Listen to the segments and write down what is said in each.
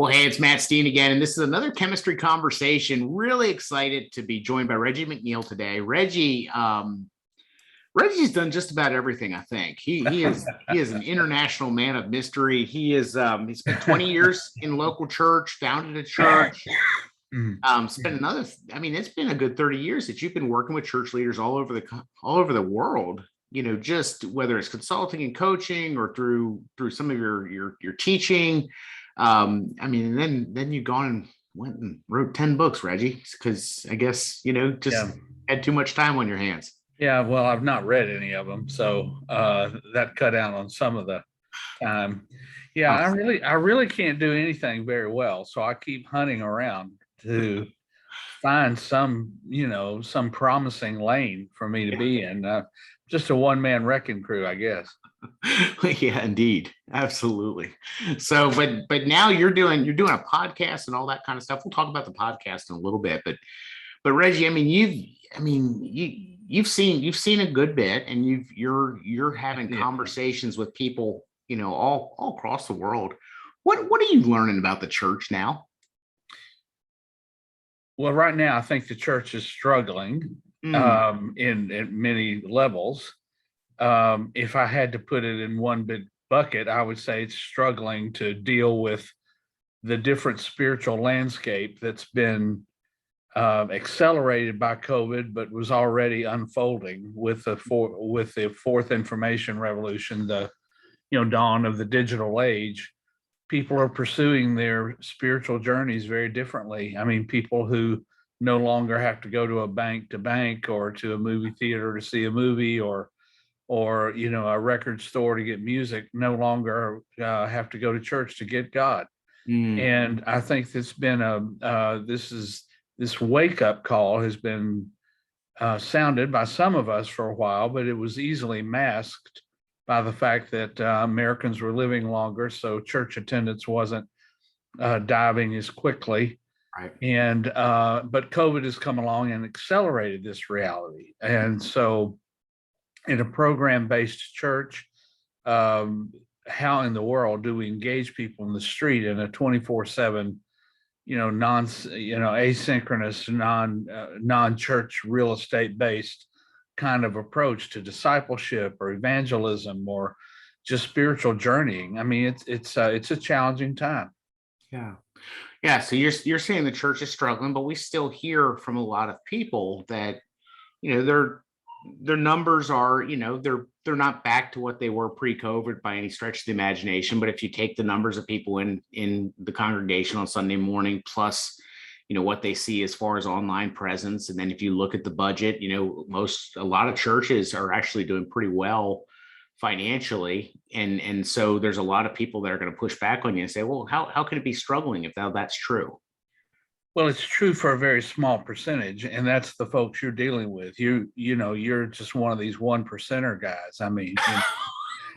Well, hey, it's Matt Steen again, and this is another chemistry conversation. Really excited to be joined by Reggie McNeal today. Reggie's done just about everything. I think he is an international man of mystery. He spent 20 years in local church, founded a church. Spent another. I mean, it's been a good 30 years that you've been working with church leaders all over the world. Just whether it's consulting and coaching or through some of your teaching. I mean, and then you gone and went and wrote 10 books, Reggie, because I guess, had too much time on your hands. Yeah, well, I've not read any of them, so that cut down on some of the time. Yeah, I really can't do anything very well, so I keep hunting around to find some promising lane for me to be in. Just a one-man wrecking crew, I guess. Yeah, indeed. Absolutely. So, but now you're doing a podcast and all that kind of stuff. We'll talk about the podcast in a little bit, but Reggie, you've seen a good bit, and you're having conversations with people, all across the world. What are you learning about the church now? Well, right now, I think the church is struggling in many levels. If I had to put it in one big bucket, I would say it's struggling to deal with the different spiritual landscape that's been accelerated by COVID, but was already unfolding with the fourth information revolution, the dawn of the digital age. People are pursuing their spiritual journeys very differently. I mean, people who no longer have to go to a bank to bank or to a movie theater to see a movie or a record store to get music no longer have to go to church to get God. And I think this wake up call has been sounded by some of us for a while, but it was easily masked by the fact that Americans were living longer, so church attendance wasn't diving as quickly. Right. And but COVID has come along and accelerated this reality. And so in a program-based church, how in the world do we engage people in the street in a 24/7, asynchronous, non-church real estate based kind of approach to discipleship or evangelism or just spiritual journeying? I mean, it's a challenging time. Yeah. Yeah. So you're saying the church is struggling, but we still hear from a lot of people that, their numbers are, they're not back to what they were pre-COVID by any stretch of the imagination. But if you take the numbers of people in the congregation on Sunday morning, plus, what they see as far as online presence, and then if you look at the budget, a lot of churches are actually doing pretty well financially. And so there's a lot of people that are going to push back on you and say, well, how can it be struggling if that's true? Well, it's true for a very small percentage, and that's the folks you're dealing with. You're just one of these 1%er guys. I mean,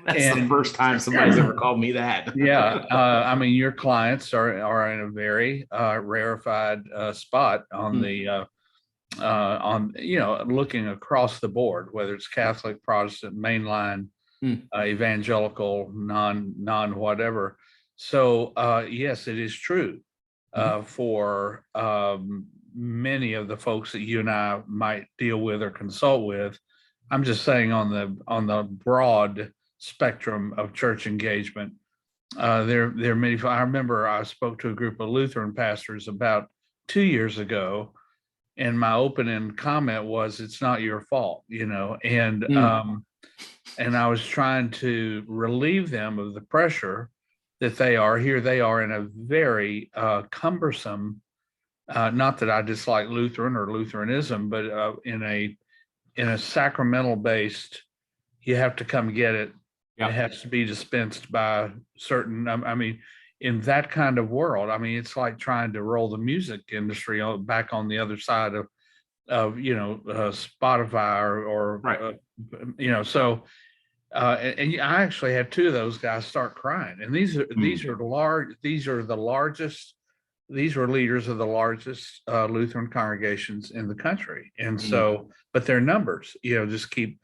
that's the first time somebody's ever called me that. Yeah, I mean, your clients are in a very rarefied spot on the looking across the board, whether it's Catholic, Protestant, mainline, evangelical, non whatever. So yes, it is true. For many of the folks that you and I might deal with or consult with. I'm just saying on the broad spectrum of church engagement, there are many. I remember I spoke to a group of Lutheran pastors about 2 years ago, and my opening comment was, "It's not your fault," and I was trying to relieve them of the pressure that they are in a very cumbersome, not that I dislike Lutheran or Lutheranism, but in a sacramental based, you have to come get it. It has to be dispensed by certain, I mean, in that kind of world, I mean, it's like trying to roll the music industry back on the other side of Spotify or right. So and I actually had two of those guys start crying. And these are leaders of the largest Lutheran congregations in the country. And so, but their numbers, just keep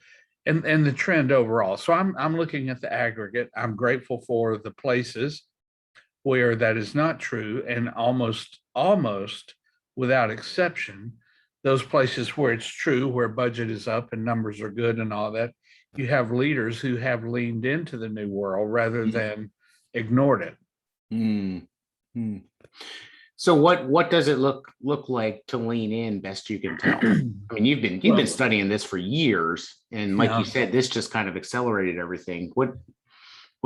and the trend overall. So I'm looking at the aggregate. I'm grateful for the places where that is not true, and almost without exception, those places where it's true, where budget is up and numbers are good and all that, you have leaders who have leaned into the new world rather than ignored it. Mm. Mm. So what does it look like to lean in, best you can tell? I mean, you've been studying this for years, and like you said, this just kind of accelerated everything. What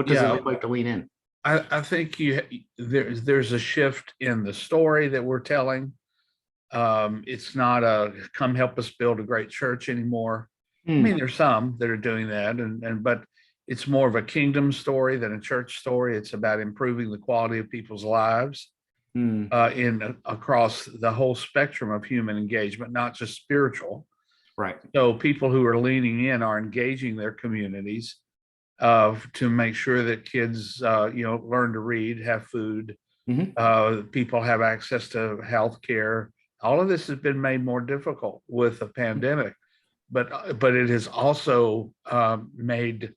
does it look like to lean in? I think there's a shift in the story that we're telling. It's not a come help us build a great church anymore. I mean, there's some that are doing that, but it's more of a kingdom story than a church story. It's about improving the quality of people's lives across the whole spectrum of human engagement, not just spiritual. Right. So people who are leaning in are engaging their communities to make sure that kids, learn to read, have food, people have access to health care. All of this has been made more difficult with the pandemic, but it has also made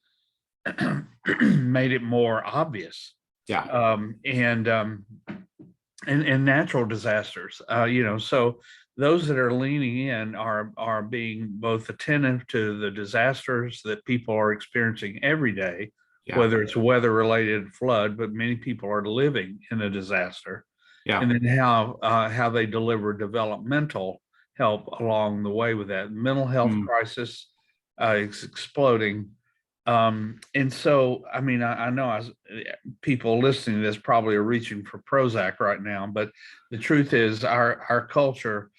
it more obvious. Yeah. And natural disasters, so those that are leaning in are being both attentive to the disasters that people are experiencing every day, whether it's weather related flood, but many people are living in a disaster. And then how they deliver developmental help along the way with that. Mental health crisis is exploding. And so, I mean, I know people listening to this probably are reaching for Prozac right now, but the truth is our culture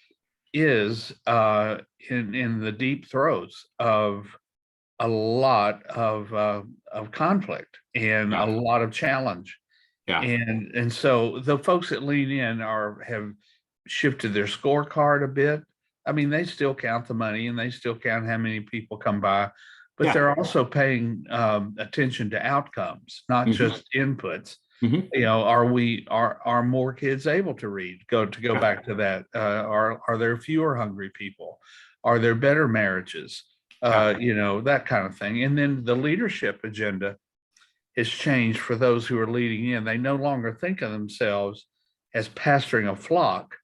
is in the deep throes of a lot of conflict and a lot of challenge. And so the folks that lean in have shifted their scorecard a bit. I mean, they still count the money and they still count how many people come by, but they're also paying attention to outcomes, not just inputs. Are more kids able to read? Go back to that. Are there fewer hungry people? Are there better marriages? That kind of thing. And then the leadership agenda has changed for those who are leading in. They no longer think of themselves as pastoring a flock.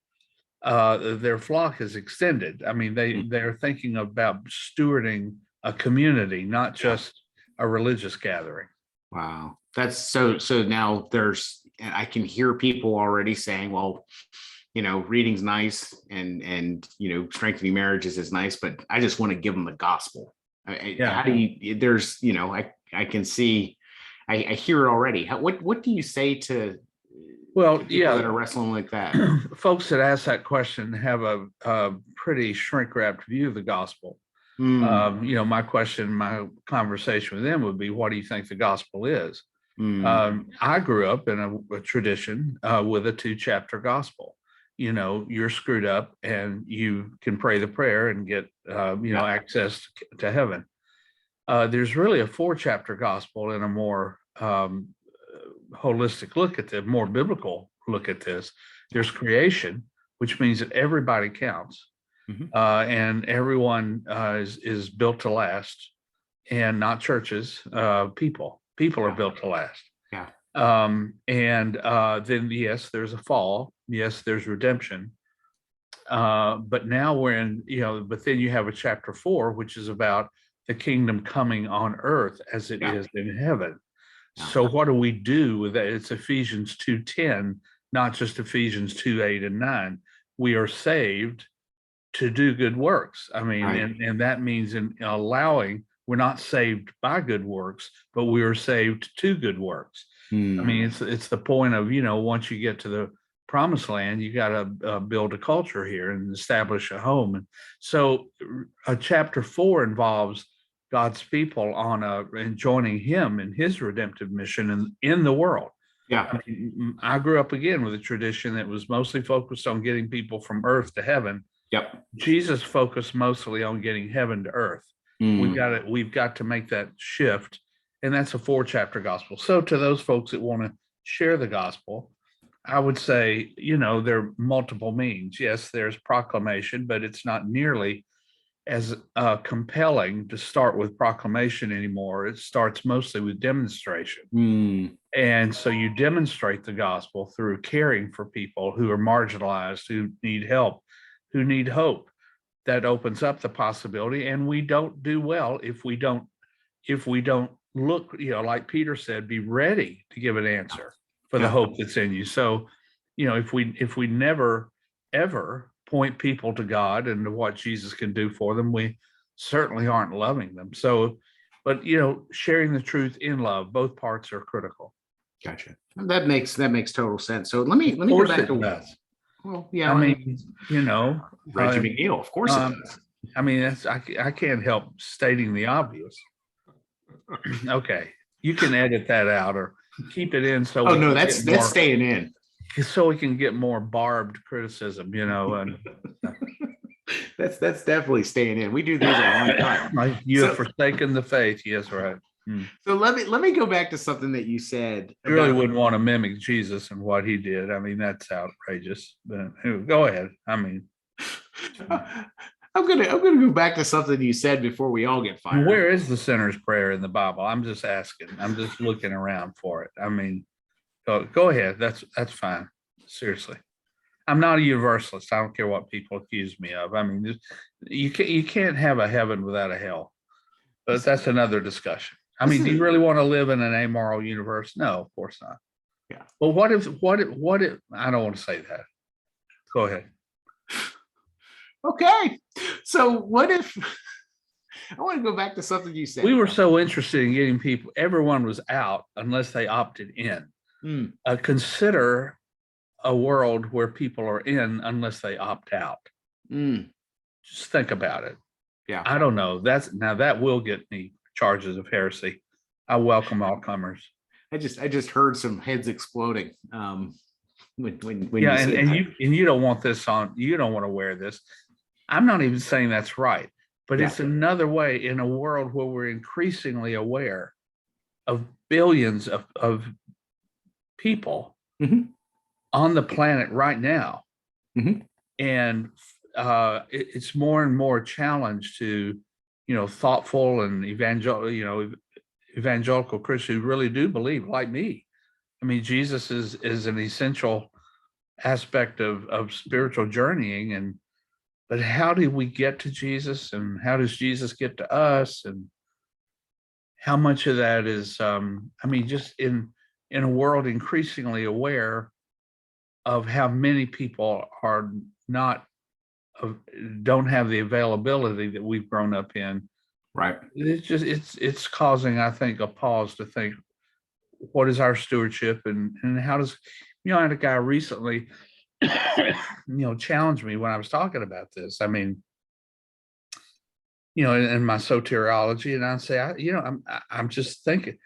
Their flock is extended. I mean, they're thinking about stewarding a community, not just a religious gathering. Wow. That's so now I can hear people already saying, well, reading's nice and strengthening marriages is nice, but I just want to give them the gospel. How do you, I can see, I hear it already. What do you say to people that are wrestling like that? Folks that ask that question have a pretty shrink wrapped view of the gospel. My conversation with them would be, what do you think the gospel is? I grew up in a tradition with a 2-chapter gospel. You're screwed up and you can pray the prayer and get access to heaven. There's really a 4-chapter gospel and a more holistic look at the more biblical look at this. There's creation, which means that everybody counts. And everyone is built to last, and not churches. People are built to last. Then yes, there's a fall. Yes, there's redemption. But now we're in, but then you have a chapter 4, which is about the kingdom coming on earth as it is in heaven. So what do we do with that? It's Ephesians 2:10, not just Ephesians 2:8 and 9. We are saved to do good works. I mean, and that means in allowing, we're not saved by good works, but we are saved to good works. I mean, it's the point of, once you get to the promised land, you got to build a culture here and establish a home. And so chapter 4 involves God's people and joining him in his redemptive mission in the world. I grew up again with a tradition that was mostly focused on getting people from earth to heaven. Jesus focused mostly on getting heaven to earth. We've got to make that shift, and that's a 4-chapter gospel. So to those folks that want to share the gospel, I would say, there are multiple means. Yes, there's proclamation, but it's not nearly as compelling to start with proclamation anymore. It starts mostly with demonstration. Mm. And so you demonstrate the gospel through caring for people who are marginalized, who need help, who need hope. That opens up the possibility. And we don't do well if we don't look, like Peter said, be ready to give an answer for the Yeah. hope that's in you. So, if we never ever point people to God and to what Jesus can do for them, we certainly aren't loving them. So, but sharing the truth in love, both parts are critical. Gotcha. That makes total sense. So let me Of go course back it to, does. well, yeah, I I mean, mean, Reggie McNeal, of course it does. I mean, I can't help stating the obvious. Okay, you can edit that out or keep it in so Oh we no, can that's get more, staying in. so we can get more barbed criticism, and That's definitely staying in. We do these a long time. you have So forsaken the faith. Yes, right. so let me go back to something that you said You really about, wouldn't want to mimic Jesus and what he did. I mean, that's outrageous. But anyway, go ahead. I mean, I'm gonna go back to something you said before we all get fired. where is the sinner's prayer in the Bible? I'm just asking. I'm just looking around for it. I mean, go ahead. That's fine. Seriously. I'm not a universalist. I don't care what people accuse me of. I mean, you can't have a heaven without a hell. But that's another discussion. I mean, do you really want to live in an amoral universe? No, of course not. Yeah. But what if I don't want to say that. Go ahead. Okay. So what if I want to go back to something you said. We were so interested in getting people, everyone was out unless they opted in. Mm. Consider a world where people are in unless they opt out. Mm. Just think about it. Yeah. I don't know. That will get me charges of heresy. I welcome all comers. I just heard some heads exploding. When Yeah, you said and you don't want this on. You don't want to wear this. I'm not even saying that's right, but Yeah. it's another way in a world where we're increasingly aware of billions of people Mhm. on the planet right now. Mhm. And it's more and more challenge to, thoughtful and evangelical Christians who really do believe, like me. I mean, Jesus is an essential aspect of spiritual journeying. But how do we get to Jesus, and how does Jesus get to us, and how much of that is, I mean, just in a world increasingly aware of how many people are not, don't have the availability that we've grown up in. Right. It's causing, I think, a pause to think, what is our stewardship, and how does, I had a guy recently, challenge me when I was talking about this. I mean, in my soteriology, and I'd say, I'm just thinking,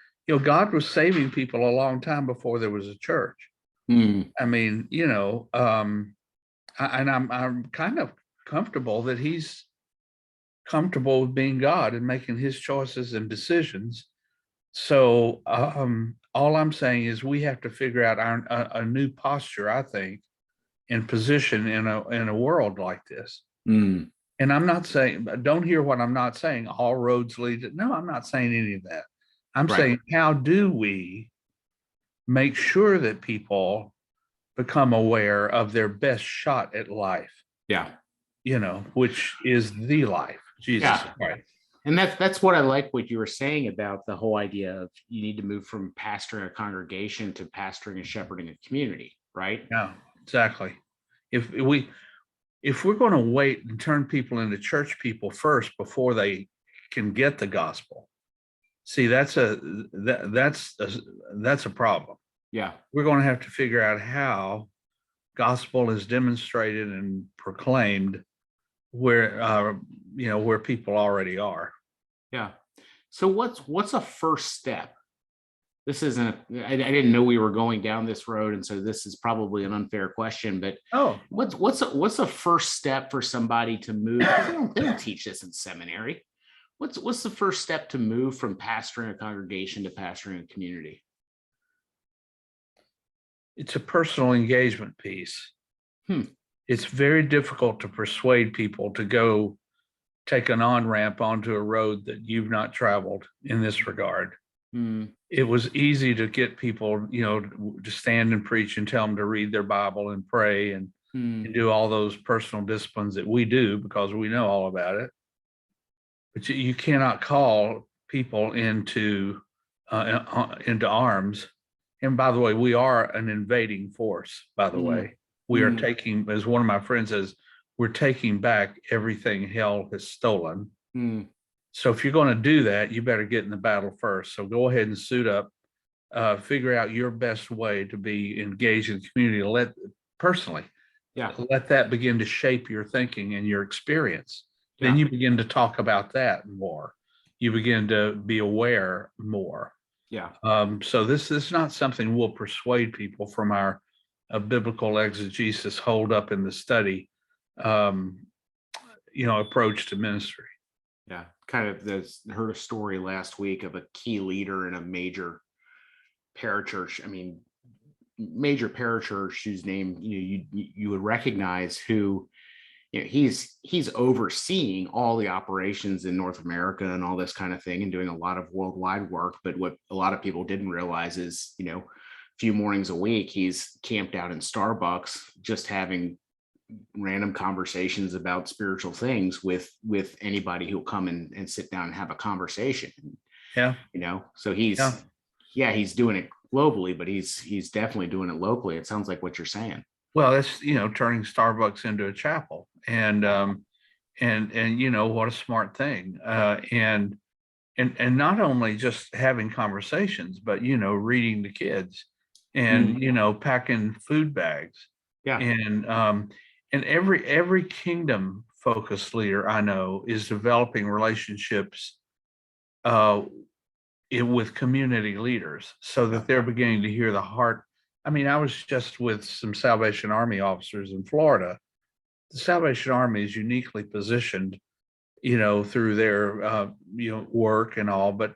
God was saving people a long time before there was a church. Mm. I mean, and I'm kind of comfortable that he's comfortable with being God and making his choices and decisions. So all I'm saying is we have to figure out a new posture, I think, and position in a world like this. Mm. And I'm not saying, don't hear what I'm not saying, all roads lead to, no, I'm not saying any of that. I'm Right. saying, how do we make sure that people become aware of their best shot at life, Yeah. which is the life, Jesus. Yeah. Right. And that's what I like what you were saying about the whole idea of you need to move from pastoring a congregation to pastoring and shepherding a community, right? Yeah, exactly. If we're going to wait and turn people into church people first before they can get the gospel, see, that's a problem. Yeah. We're going to have to figure out how gospel is demonstrated and proclaimed where where people already are. Yeah. So what's a first step? This isn't, I didn't know we were going down this road. And so this is probably an unfair question, but what's a first step for somebody to move? They don't teach this in seminary. What's the first step to move from pastoring a congregation to pastoring a community? It's a personal engagement piece. Hmm. It's very difficult to persuade people to go take an on-ramp onto a road that you've not traveled in this regard. Mm. It was easy to get people, to stand and preach and tell them to read their Bible and pray and do all those personal disciplines that we do because we know all about it. But you cannot call people into arms. And by the way, we are an invading force, by the way. We are taking, as one of my friends says, we're taking back everything hell has stolen. So if you're going to do that, you better get in the battle first. So go ahead and suit up, figure out your best way to be engaged in the community. Let that begin to shape your thinking and your experience. Then you begin to talk about that more. You begin to be aware more. So this is not something we'll persuade people from our biblical exegesis hold up in the study, approach to ministry. Yeah, kind of heard a story last week of a key leader in a major parachurch. I mean, major parachurch whose name you would recognize, who he's overseeing all the operations in North America and all this kind of thing and doing a lot of worldwide work. But what a lot of people didn't realize is, a few mornings a week, he's camped out in Starbucks, just having random conversations about spiritual things with anybody who'll come and sit down and have a conversation. So he's doing it globally, but he's definitely doing it locally. It sounds like what you're saying. Well, that's, turning Starbucks into a chapel, and what a smart thing. And not only just having conversations, but, reading the kids and, packing food bags. And every kingdom focused leader I know is developing relationships with community leaders so that they're beginning to hear the heart. I mean, I was just with some Salvation Army officers in Florida. The Salvation Army is uniquely positioned, through their, work and all, but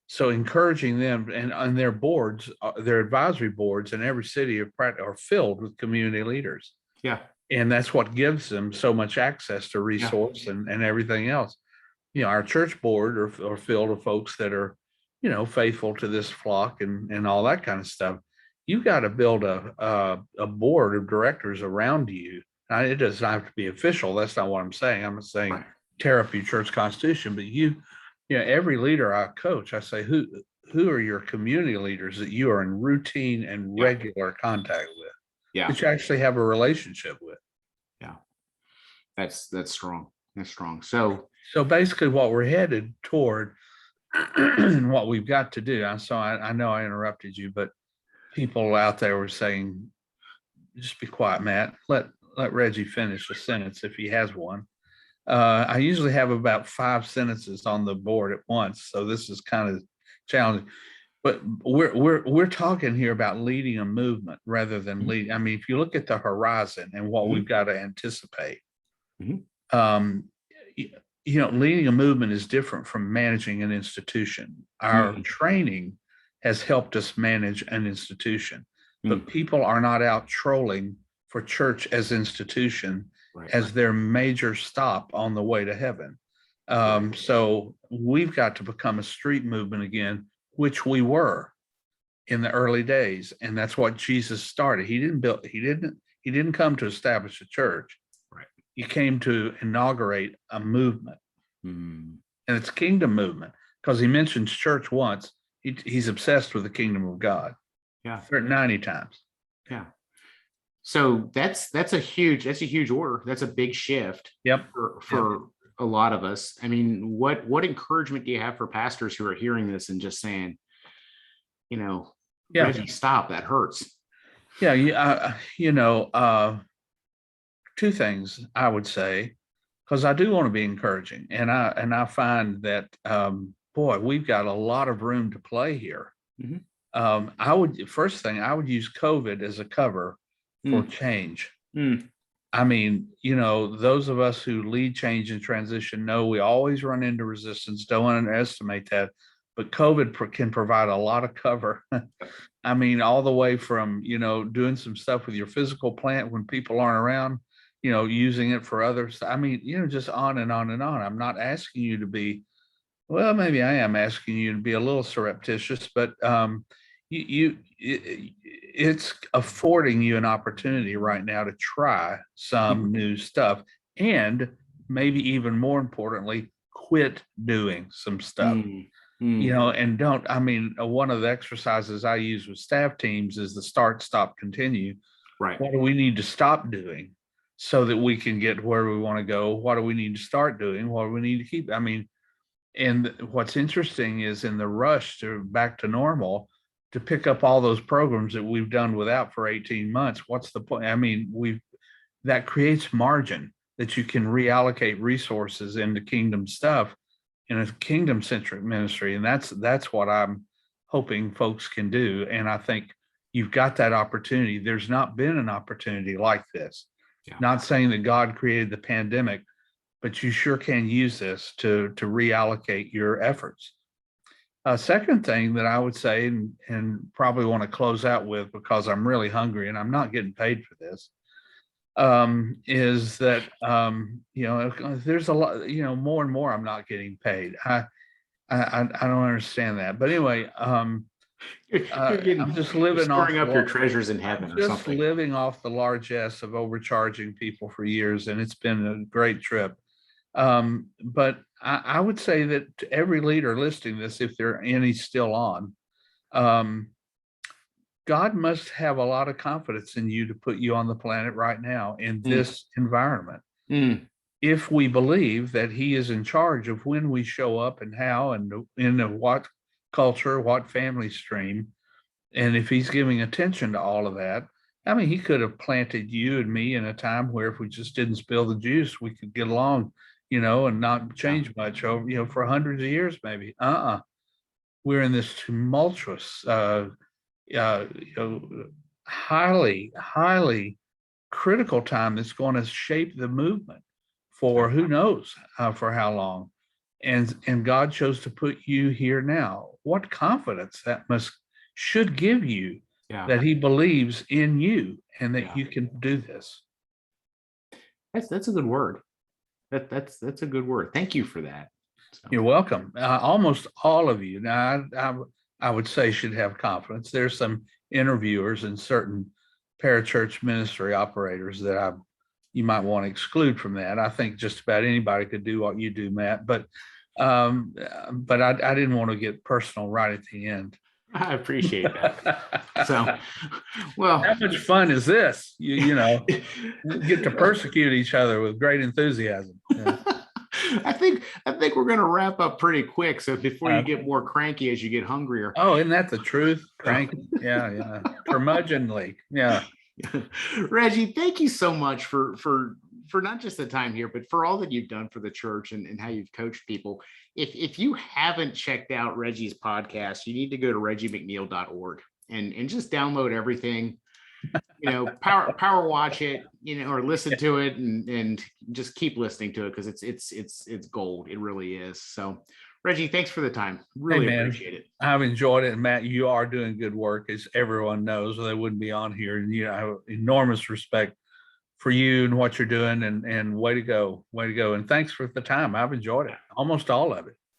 so encouraging them and their boards, their advisory boards in every city are filled with community leaders. And that's what gives them so much access to resource and everything else. Our church board are filled with folks that are, faithful to this flock and all that kind of stuff. You got to build a board of directors around you. Now, it doesn't have to be official. That's not what I'm saying. I'm not saying tear up your church constitution, but every leader I coach, I say, who are your community leaders that you are in routine and regular contact with? That you actually have a relationship with. That's strong. That's strong. So basically what we're headed toward and what we've got to do. I know I interrupted you, but people out there were saying, just be quiet, Matt. Let Reggie finish a sentence if he has one. I usually have about 5 sentences on the board at once, so this is kind of challenging. But we're talking here about leading a movement rather than leading. I mean, if you look at the horizon and what we've got to anticipate, leading a movement is different from managing an institution. Our training has helped us manage an institution, but people are not out trolling for church as institution as their major stop on the way to heaven. So we've got to become a street movement again, which we were in the early days. And that's what Jesus started. He didn't come to establish a church. He came to inaugurate a movement. And it's kingdom movement, because he mentions church once. He's obsessed with the kingdom of God. 90 times. So that's a huge order. That's a big shift. For a lot of us. I mean, what encouragement do you have for pastors who are hearing this and just saying, Reggie, stop, that hurts? Two things I would say, because I do want to be encouraging, and I find that we've got a lot of room to play here. I would use COVID as a cover for change. I mean, those of us who lead change and transition know we always run into resistance. Don't underestimate that. But COVID can provide a lot of cover. I mean, all the way from, doing some stuff with your physical plant when people aren't around, using it for others. I mean, just on and on and on. I'm not asking you to be, well, maybe I am asking you to be a little surreptitious, but it's affording you an opportunity right now to try some new stuff, and maybe even more importantly, quit doing some stuff. And don't, I mean, one of the exercises I use with staff teams is the start, stop, continue. Right. What do we need to stop doing so that we can get where we want to go? What do we need to start doing? What do we need to keep? I mean, and what's interesting is in the rush to back to normal, to pick up all those programs that we've done without for 18 months, what's the point? I mean, that creates margin that you can reallocate resources into kingdom stuff in a kingdom centric ministry. And that's what I'm hoping folks can do. And I think you've got that opportunity. There's not been an opportunity like this. Yeah. Not saying that God created the pandemic, but you sure can use this to reallocate your efforts. Second thing that I would say, and probably want to close out with, because I'm really hungry and I'm not getting paid for this, is that there's a lot, more and more I'm not getting paid. I don't understand that, but anyway, I'm just living off storing up your treasures in heaven or just something. living off the largesse of overcharging people for years, and it's been a great trip. But I would say that to every leader listening to this, if there are any still on, God must have a lot of confidence in you to put you on the planet right now in this environment. If we believe that he is in charge of when we show up and how and in what culture, what family stream, and if he's giving attention to all of that, I mean, he could have planted you and me in a time where if we just didn't spill the juice, we could get along, and not change much over, for hundreds of years, maybe. We're in this tumultuous, highly, highly critical time that's going to shape the movement for who knows for how long. And God chose to put you here now. What confidence that should give you that he believes in you and that you can do this. That's a good word. That's a good word. Thank you for that. So. You're welcome. Almost all of you now, I would say, should have confidence. There's some interviewers and certain parachurch ministry operators that you might want to exclude from that. I think just about anybody could do what you do, Matt. But I didn't want to get personal right at the end. I appreciate that. So, well, how much fun is this? You get to persecute each other with great enthusiasm. Yeah. I think we're going to wrap up pretty quick. So before you get more cranky as you get hungrier. Oh, isn't that the truth? Cranky. Yeah. Curmudgeonly. Yeah. Reggie, thank you so much for not just the time here, but for all that you've done for the church and how you've coached people. If you haven't checked out Reggie's podcast, you need to go to reggiemcneal.org and just download everything, power watch it, or listen to it and just keep listening to it, because it's gold. It really is. So Reggie, thanks for the time. Really appreciate it. I've enjoyed it. And Matt, you are doing good work, as everyone knows, or they wouldn't be on here. And I have enormous respect for you and what you're doing, and way to go. And thanks for the time. I've enjoyed it, almost all of it.